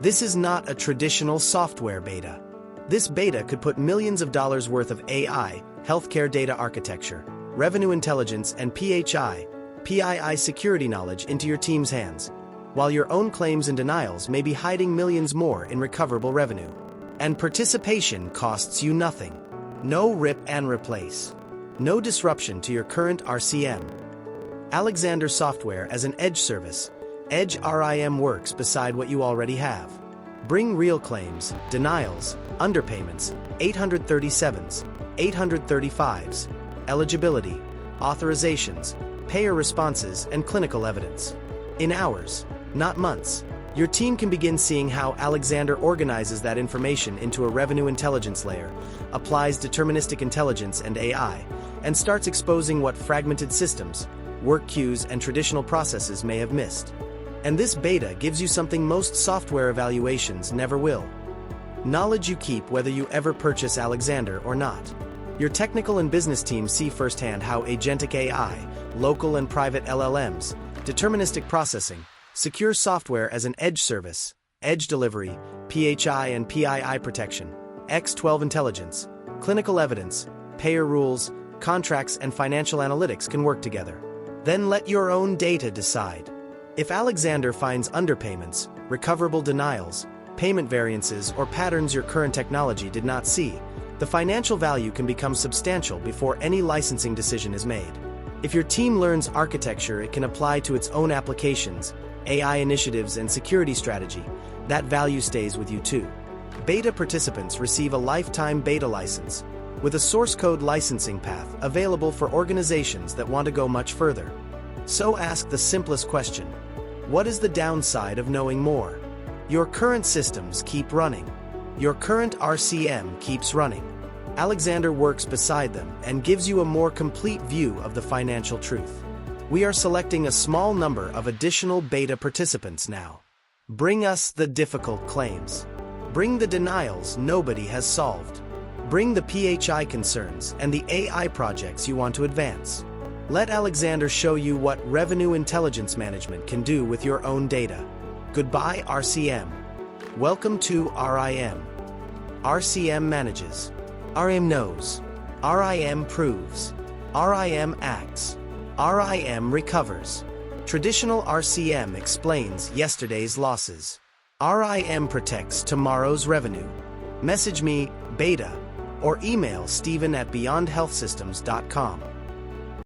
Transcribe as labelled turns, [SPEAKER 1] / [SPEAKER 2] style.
[SPEAKER 1] This is not a traditional software beta. This beta could put millions of dollars worth of AI, healthcare data architecture, revenue intelligence, and PII security knowledge into your team's hands, while your own claims and denials may be hiding millions more in recoverable revenue. And participation costs you nothing. No rip and replace. No disruption to your current RCM. Alexander Software as an edge service. Edge RIM works beside what you already have. Bring real claims, denials, underpayments, 837s, 835s, eligibility, authorizations, payer responses, and clinical evidence. In hours, not months, your team can begin seeing how Alexander organizes that information into a revenue intelligence layer, applies deterministic intelligence and AI, and starts exposing what fragmented systems, work queues, and traditional processes may have missed. And this beta gives you something most software evaluations never will. Knowledge you keep whether you ever purchase Alexander or not. Your technical and business teams see firsthand how agentic AI, local and private LLMs, deterministic processing, secure software as an edge service, edge delivery, PHI and PII protection, X12 intelligence, clinical evidence, payer rules, contracts, and financial analytics can work together. Then let your own data decide. If Alexander finds underpayments, recoverable denials, payment variances, or patterns your current technology did not see, the financial value can become substantial before any licensing decision is made. If your team learns architecture it can apply to its own applications, AI initiatives, and security strategy, that value stays with you too. Beta participants receive a lifetime beta license, with a source code licensing path available for organizations that want to go much further. So ask the simplest question: what is the downside of knowing more? Your current systems keep running. Your current RCM keeps running. Alexander works beside them and gives you a more complete view of the financial truth. We are selecting a small number of additional beta participants now. Bring us the difficult claims. Bring the denials nobody has solved. Bring the PHI concerns and the AI projects you want to advance. Let Alexander show you what revenue intelligence management can do with your own data. Goodbye RCM. Welcome to RIM. RCM manages. RIM knows. RIM proves. RIM acts. RIM recovers. Traditional RCM explains yesterday's losses. RIM protects tomorrow's revenue. Message me, beta, or email Steven@beyondhealthsystems.com.